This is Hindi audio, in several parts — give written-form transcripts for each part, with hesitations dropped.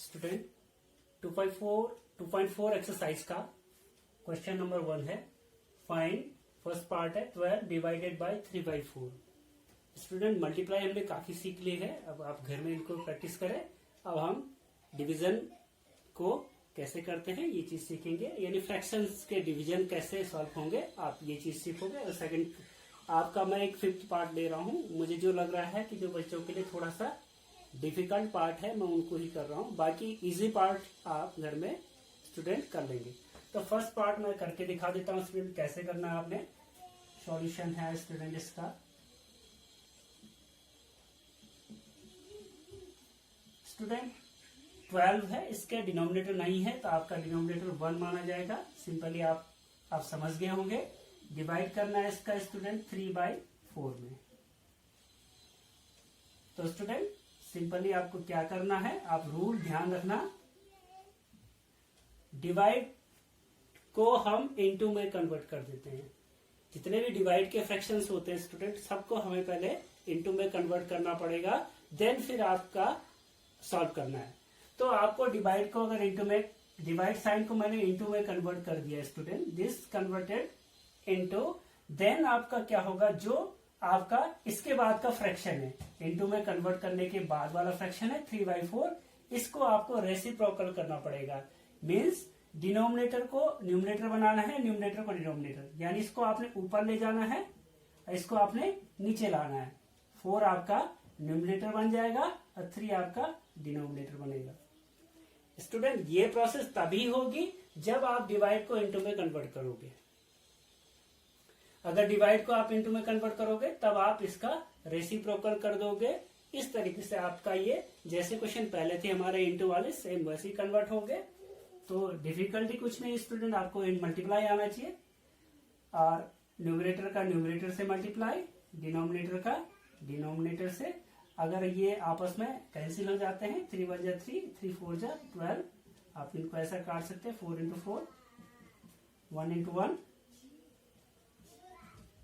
स्टूडेंट 2.4 एक्सरसाइज का क्वेश्चन नंबर 1 है। फाइंड फर्स्ट पार्ट है 12 डिवाइडेड बाय 3/4। स्टूडेंट मल्टीप्लाई हमने काफी सीख ली है, अब आप घर में इनको प्रैक्टिस करें। अब हम डिवीजन को कैसे करते हैं ये चीज सीखेंगे, यानी फ्रैक्शंस के डिवीजन कैसे सॉल्व होंगे आप ये चीज सीखोगे। और सेकंड आपका मैं एक 5th पार्ट ले रहा हूँ। मुझे जो लग रहा है कि जो बच्चों के लिए थोड़ा सा डिफिकल्ट पार्ट है मैं उनको ही कर रहा हूँ, बाकी इजी पार्ट आप घर में स्टूडेंट कर लेंगे। तो फर्स्ट पार्ट मैं करके दिखा देता हूँ स्टूडेंट कैसे करना है। आपने सॉल्यूशन है स्टूडेंट इसका, स्टूडेंट 12 है, इसके डिनोमिनेटर नहीं है तो आपका डिनोमिनेटर 1 माना जाएगा। सिंपली आप समझ गए होंगे। डिवाइड करना है इसका स्टूडेंट 3/4 में। तो स्टूडेंट सिंपली आपको क्या करना है, आप रूल ध्यान रखना। डिवाइड को हम इनटू में कन्वर्ट कर देते हैं। जितने भी डिवाइड के फ्रैक्शंस होते हैं स्टूडेंट सबको हमें पहले इनटू में कन्वर्ट करना पड़ेगा, देन फिर आपका सॉल्व करना है। तो आपको डिवाइड को अगर इनटू में, डिवाइड साइन को मैंने इनटू में कन्वर्ट कर दिया student, this converted into, then आपका क्या होगा, जो आपका इसके बाद का फ्रैक्शन है इनटू में कन्वर्ट करने के बाद वाला फ्रैक्शन है 3/4, इसको आपको रेसिप्रोकल करना पड़ेगा। मीन्स डिनोमिनेटर को न्यूमरेटर बनाना है, न्यूमरेटर को डिनोमिनेटर, यानी इसको आपने ऊपर ले जाना है, इसको आपने नीचे लाना है। 4 आपका न्यूमरेटर बन जाएगा और 3 आपका डिनोमिनेटर बनेगा। स्टूडेंट ये प्रोसेस तभी होगी जब आप डिवाइड को इनटू में कन्वर्ट करोगे। अगर डिवाइड को आप इनटू में कन्वर्ट करोगे तब आप इसका रेसिप्रोकल कर दोगे। इस तरीके से आपका ये जैसे क्वेश्चन पहले थे हमारे इनटू वाले सेम वैसे ही कन्वर्ट होंगे। तो डिफिकल्टी कुछ नहीं स्टूडेंट, आपको मल्टीप्लाई आना चाहिए और न्यूमरेटर का न्यूमरेटर से मल्टीप्लाई, डिनोमिनेटर का डिनोमिनेटर से। अगर ये आपस में कैंसिल हो जाते हैं, 3 1 जा 3, 3 4 जा 12, आप इनको ऐसा काट सकते हैं 4 into 4, 1 into 1,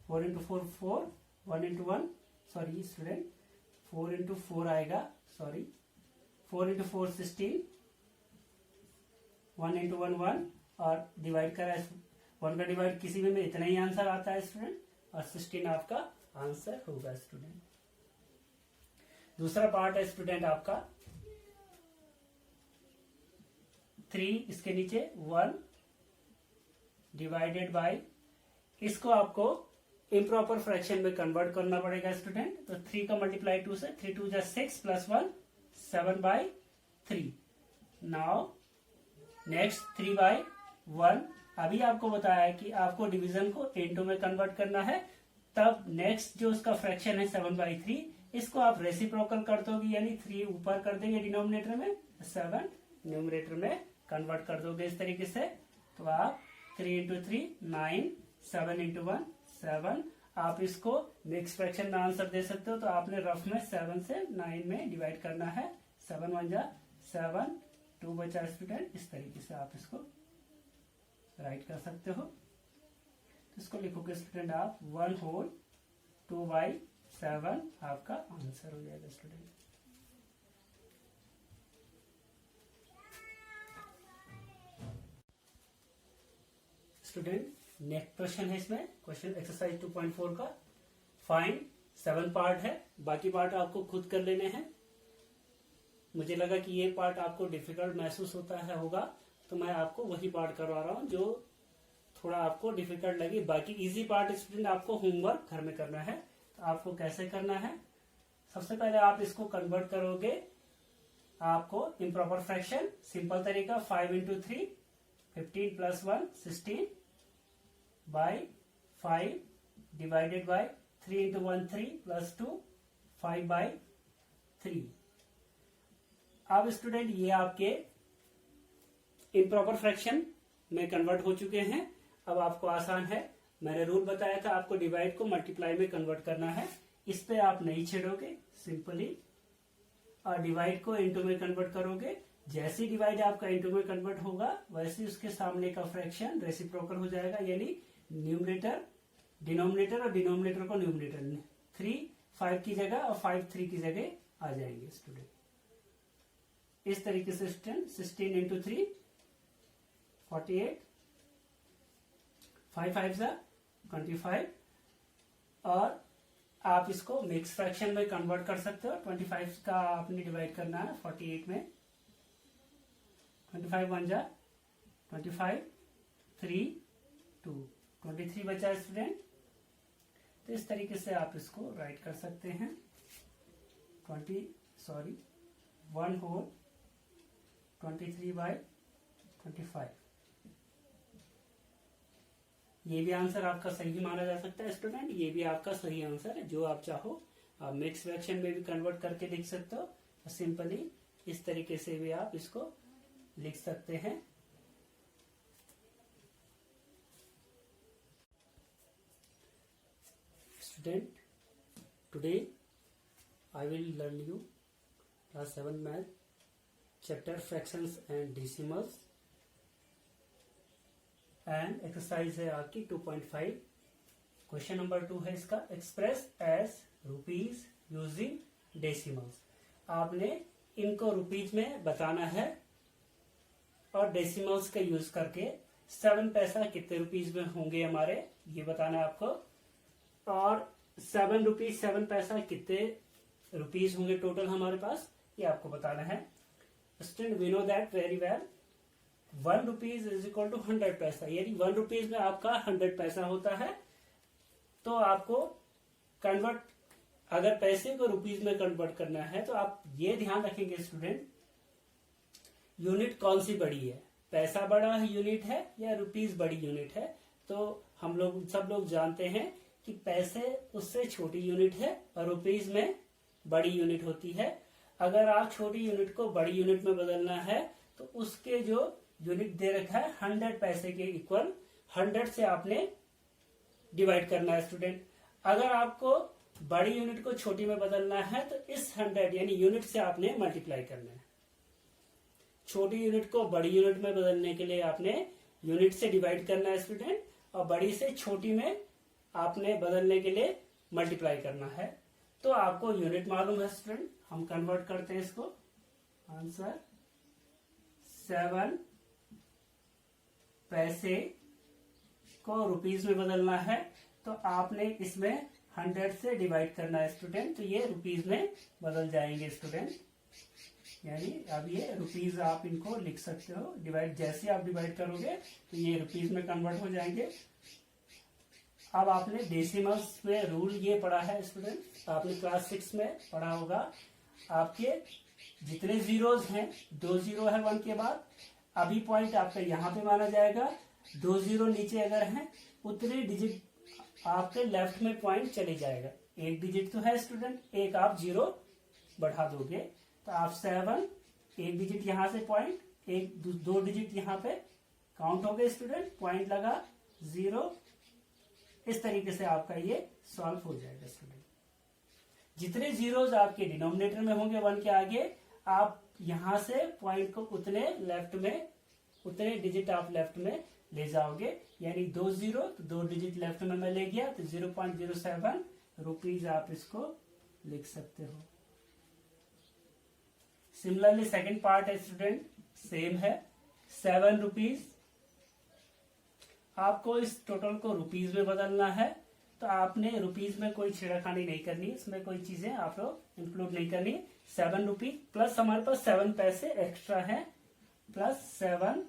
4 into 4 4, 1 into 1, sorry student 4 into 4 आएगा, सॉरी 4 into 4 16, 1 into 1 1, और डिवाइड करा 1 का डिवाइड किसी में इतना ही आंसर आता है स्टूडेंट, और 16 आपका आंसर होगा स्टूडेंट। दूसरा पार्ट है स्टूडेंट आपका 3, इसके नीचे 1 डिवाइडेड बाय, इसको आपको इम्प्रॉपर फ्रैक्शन में कन्वर्ट करना पड़ेगा स्टूडेंट। तो 3 का मल्टीप्लाई 2 से, 3 2 जा 6 प्लस 1 7/3। Now next 3/1। अभी आपको बताया है कि आपको डिवीजन को इनटू में कन्वर्ट करना है, तब नेक्स्ट जो उसका फ्रैक्शन है 7/3, इसको आप रेसिप्रोकल कर दोगे, यानी 3 ऊपर कर देंगे डिनोमिनेटर में, 7 न्यूमरेटर में कन्वर्ट कर दोगे इस तरीके से। तो आप 3 into 3 9, 7 into 1 7। आप इसको मिक्स फ्रैक्शन में आंसर दे सकते हो, तो आपने रफ में 7 से 9 में डिवाइड करना है। 7 1 जा 7, 2 बचा स्टूडेंट, इस तरीके से आप इसको राइट कर सकते हो। तो इसको लिखोगे स्टूडेंट आप 1 होल 2/7 आपका आंसर हो जाएगा स्टूडेंट। स्टूडेंट नेक्स्ट क्वेश्चन है इसमें, क्वेश्चन एक्सरसाइज 2.4 का। फाइंड 7 पार्ट है, बाकी पार्ट आपको खुद कर लेने हैं। मुझे लगा कि ये पार्ट आपको डिफिकल्ट महसूस होता है होगा, तो मैं आपको वही पार्ट करवा रहा हूँ जो थोड़ा आपको डिफिकल्ट लगे। बाकी इजी पार्ट स्टूडेंट आपको होमवर्क घर में करना है। तो आपको कैसे करना है, सबसे पहले आप इसको कन्वर्ट करोगे, आपको इम्प्रॉपर फ्रैक्शन, सिंपल तरीका 5 into 3, 15 plus 1 16 by 5 divided by 3 into 1 3 plus 2 5/3। अब स्टूडेंट ये आपके इम्प्रॉपर फ्रैक्शन में कन्वर्ट हो चुके हैं। अब आपको आसान है, मैंने रूल बताया था आपको डिवाइड को मल्टीप्लाई में कन्वर्ट करना है। इस पे आप नहीं छेड़ोगे, सिंपली और डिवाइड को इनटू में कन्वर्ट करोगे। जैसे डिवाइड आपका इनटू में कन्वर्ट होगा वैसे उसके सामने का फ्रैक्शन रेसिप्रोकल हो जाएगा, यानी न्यूमरेटर डिनोमिनेटर और डिनोमिनेटर को न्यूमरेटर 3 5 की जगह और 5 3 की जगह आ जाएंगे स्टूडेंट। इस तरीके से स्टूडेंट 16 इंटू 3 48, 5 5 जा 25, और आप इसको मिक्स फ्रैक्शन में कन्वर्ट कर सकते हो। 25 का आपने डिवाइड करना है 48 में, 25 1 जा 25, 3 2, 23 बचा है स्टूडेंट। तो इस तरीके से आप इसको राइट कर सकते हैं। 1 होल 23/25। ये भी आंसर आपका सही माना जा सकता है स्टूडेंट, ये भी आपका सही आंसर है। जो आप चाहो आप मिक्स फ्रैक्शन में भी कन्वर्ट करके लिख सकते हो, सिंपली इस तरीके से भी आप इसको लिख सकते हैं। Student, today I will learn you class 7 math chapter fractions and decimals, and exercise है आपकी 2.5। क्वेश्चन नंबर 2 है इसका, express as rupees using decimals. आपने इनको रुपीज में बताना है और डेसिमल्स का यूज करके 7 पैसा कितने रुपीज में होंगे हमारे, ये बताना है आपको। और 7 रुपीज 7 पैसा कितने रुपीज होंगे टोटल हमारे पास, ये आपको बताना है। Student, we know that very well 1 rupees is equal to 100 paisa, यानी 1 रुपीज में आपका 100 पैसा होता है। तो आपको कन्वर्ट, अगर पैसे को रुपीज में कन्वर्ट करना है तो आप ये ध्यान रखेंगे स्टूडेंट, यूनिट कौन सी बड़ी है, पैसा बड़ा यूनिट है या रुपीज बड़ी यूनिट है। तो हम लोग सब लोग जानते हैं कि पैसे उससे छोटी यूनिट है और रुपीज में बड़ी यूनिट होती है। अगर आप छोटी यूनिट को बड़ी यूनिट में बदलना है तो उसके जो यूनिट दे रखा है 100 पैसे के इक्वल 100 से आपने डिवाइड करना है स्टूडेंट। अगर आपको बड़ी यूनिट को छोटी में बदलना है तो इस 100 यानी यूनिट से आपने मल्टीप्लाई करना है। छोटी यूनिट को बड़ी यूनिट में बदलने के लिए आपने यूनिट से डिवाइड करना है स्टूडेंट, और बड़ी से छोटी में आपने बदलने के लिए मल्टीप्लाई करना है। तो आपको यूनिट मालूम है स्टूडेंट, हम कन्वर्ट करते हैं इसको। आंसर 7 पैसे को रुपीज में बदलना है तो आपने इसमें 100 से डिवाइड करना है स्टूडेंट, तो ये रुपीज में बदल जाएंगे स्टूडेंट। यानी अब ये रुपीज आप इनको लिख सकते हो, डिवाइड जैसे आप डिवाइड करोगे तो ये रुपीज में कन्वर्ट हो जाएंगे। अब आपने डेसिमल्स में रूल ये पढ़ा है स्टूडेंट, आपने क्लास 6 में पढ़ा होगा। आपके जितने जीरोज हैं, 2 जीरो है 1 के बाद, अभी पॉइंट आपका यहाँ पे माना जाएगा। 2 जीरो नीचे अगर हैं उतने डिजिट आपके लेफ्ट में पॉइंट चले जाएगा। 1 डिजिट तो है स्टूडेंट, एक आप 0 बढ़ा दोगे तो आप 7, 1 डिजिट यहाँ से पॉइंट, 2 डिजिट यहाँ पे काउंट हो गए स्टूडेंट, पॉइंट लगा 0। इस तरीके से आपका ये सॉल्व हो जाएगा स्टूडेंट। जितने जीरोज आपके डिनोमिनेटर में होंगे 1 के आगे, आप यहां से पॉइंट को उतने लेफ्ट में, उतने डिजिट आप लेफ्ट में ले जाओगे। यानी 2 जीरो तो 2 डिजिट लेफ्ट में मैं ले गया तो 0.07 रुपीज आप इसको लिख सकते हो। सिमिलरली सेकेंड पार्ट है स्टूडेंट, सेम है 7 रुपीज। आपको इस टोटल को रुपीज में बदलना है तो आपने रुपीज में कोई छेड़खानी नहीं करनी, इसमें कोई चीजें आप लोग इंक्लूड नहीं करनी। 7 रुपीज प्लस हमारे पास 7 पैसे एक्स्ट्रा है, प्लस 7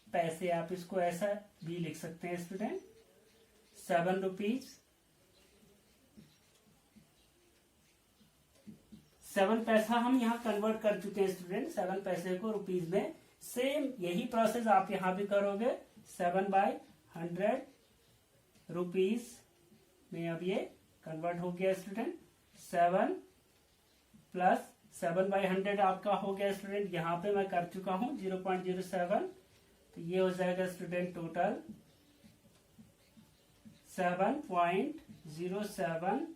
पैसे, आप इसको ऐसा भी लिख सकते हैं स्टूडेंट। 7 रुपीज 7 पैसा हम यहाँ कन्वर्ट कर चुके हैं स्टूडेंट, 7 पैसे को रुपीज में। सेम यही प्रोसेस आप यहाँ भी करोगे। 7/100 रुपीज में अब ये कन्वर्ट हो गया स्टूडेंट। 7 प्लस 7/100 आपका हो गया स्टूडेंट, यहाँ पे मैं कर चुका हूँ 0.07, तो ये हो जाएगा स्टूडेंट टोटल 7.07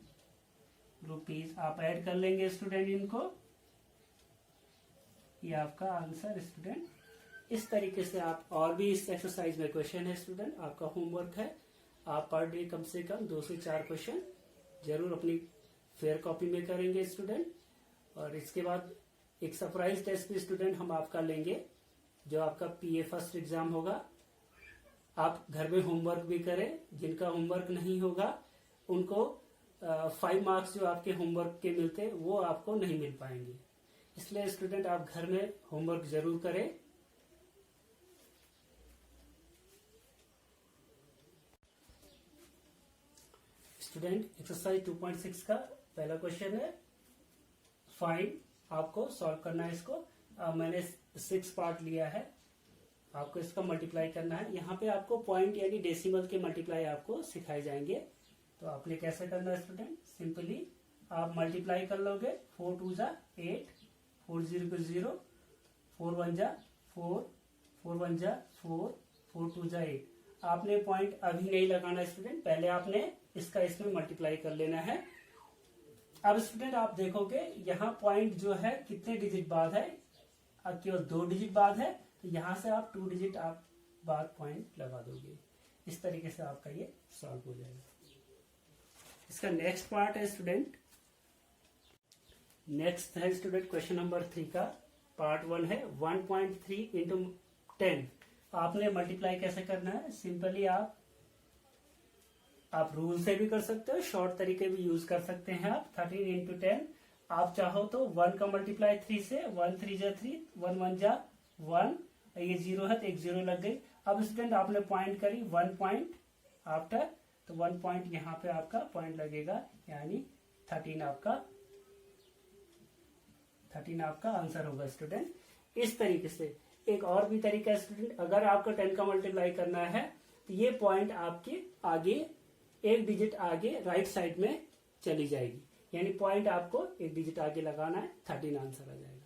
रुपीज। आप ऐड कर लेंगे स्टूडेंट इनको, ये आपका आंसर स्टूडेंट। इस तरीके से आप, और भी इस एक्सरसाइज में क्वेश्चन है स्टूडेंट, आपका होमवर्क है, आप पर डे कम से कम 2 से 4 क्वेश्चन जरूर अपनी फेयर कॉपी में करेंगे स्टूडेंट। और इसके बाद एक सरप्राइज टेस्ट भी स्टूडेंट हम आपका लेंगे, जो आपका पीए फर्स्ट एग्जाम होगा। आप घर में होमवर्क भी करें, जिनका होमवर्क नहीं होगा उनको 5 मार्क्स जो आपके होमवर्क के मिलते हैं वो आपको नहीं मिल पाएंगे। इसलिए स्टूडेंट आप घर में होमवर्क जरूर करें। स्टूडेंट एक्सरसाइज 2.6 का पहला क्वेश्चन है, फाइंड, आपको सॉल्व करना है इसको। मैंने 6 पार्ट लिया है, आपको इसका मल्टीप्लाई करना है। यहाँ पे आपको पॉइंट यानी डेसिमल के मल्टीप्लाई आपको सिखाए जाएंगे। तो आपने कैसे करना है स्टूडेंट, सिंपली आप मल्टीप्लाई कर लोगे। 4 2 जा 8, 4 0 0, 4 1 जा 4, 4 1 जा 4, 4 2 जा 8। आपने पॉइंट अभी नहीं लगाना स्टूडेंट, पहले आपने इसका इसमें मल्टीप्लाई कर लेना है। अब स्टूडेंट आप देखोगे यहाँ पॉइंट जो है कितने डिजिट बाद है, अब केवल 2 डिजिट बाद है, तो यहां से आप 2 डिजिट आप बाद पॉइंट लगा दोगे। इस तरीके से आपका ये सॉल्व हो जाएगा। इसका नेक्स्ट पार्ट है स्टूडेंट, नेक्स्ट है स्टूडेंट क्वेश्चन नंबर 3 का पार्ट 1 है 1.3 इंटू 10। आपने मल्टीप्लाई कैसे करना है, सिंपली आप रूल से भी कर सकते हो, शॉर्ट तरीके भी यूज कर सकते हैं आप। 13 इंटू 10, आप चाहो तो 1 का मल्टीप्लाई 3 से, 1 3 जा 3, 1 1 जा 1, ये 0 है तो एक 0 लग गई। अब स्टूडेंट आपने पॉइंट करी 1 पॉइंट आफ्टर, तो 1 पॉइंट यहाँ पे आपका पॉइंट लगेगा, यानी 13 आपका आंसर होगा स्टूडेंट। इस तरीके से एक और भी तरीका है स्टूडेंट, अगर आपको 10 का मल्टीप्लाई करना है तो ये पॉइंट आपके आगे एक डिजिट आगे राइट साइड में चली जाएगी, यानी पॉइंट आपको एक डिजिट आगे लगाना है, 13 आंसर आ जाएगा।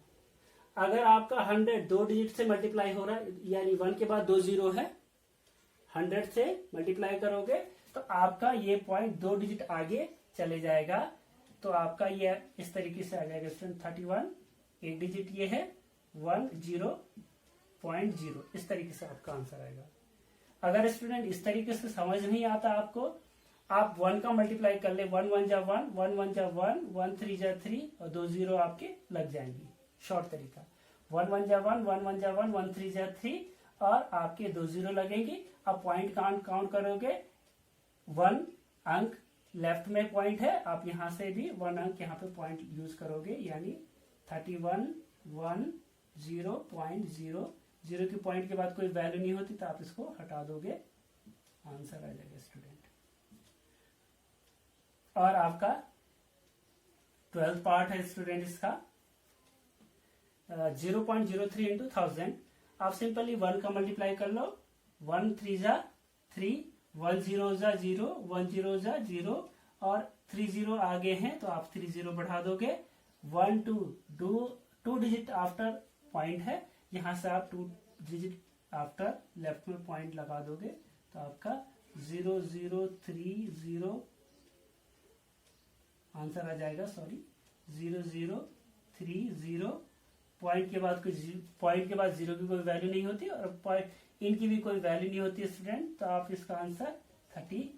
अगर आपका 100 2 डिजिट से मल्टीप्लाई हो रहा है, यानी 1 के बाद 2 0 है, 100 से मल्टीप्लाई करोगे तो आपका ये पॉइंट 2 डिजिट आगे चले जाएगा। तो आपका ये इस तरीके से आ जाएगा स्टूडेंट 31, एक डिजिट ये है 10.0, इस तरीके से आपका आंसर आएगा। अगर स्टूडेंट इस तरीके से समझ नहीं आता आपको, आप 1 का मल्टीप्लाई कर ले, 1 1 जा 1, 1 1 जा 1, 1 3 जा 3 और 2 0 आपके लग जाएंगी। शॉर्ट तरीका 1 1 जा 1, 1 1 जा 1, 1 3 जा 3 और आपके 2 0 लगेंगी। अब पॉइंट काउंट करोगे, 1 अंक लेफ्ट में पॉइंट है, आप यहां से भी 1 अंक यहाँ पे पॉइंट यूज करोगे, यानी 31 1 0.0, 0 की पॉइंट के बाद कोई वैल्यू नहीं होती तो आप इसको हटा दोगे, आंसर आ जाएगा स्टूडेंट। और आपका 12th पार्ट है स्टूडेंट इसका 0.03 इंटू 1000। आप सिंपली 1 का मल्टीप्लाई कर लो, 1 3 जा 3, 1 0 जा 0, 1 0 जा 0 और 3 0 आगे हैं तो आप 3 0 बढ़ा दोगे। 1 2 डिजिट आफ्टर पॉइंट है, यहां से आप 2 डिजिट आफ्टर लेफ्ट में पॉइंट लगा दोगे तो आपका 0 0 3 0 आंसर आ जाएगा। 0 0 3 0, पॉइंट के बाद 0 की कोई वैल्यू नहीं होती और इनकी भी कोई वैल्यू नहीं होती स्टूडेंट, तो आप इसका आंसर 31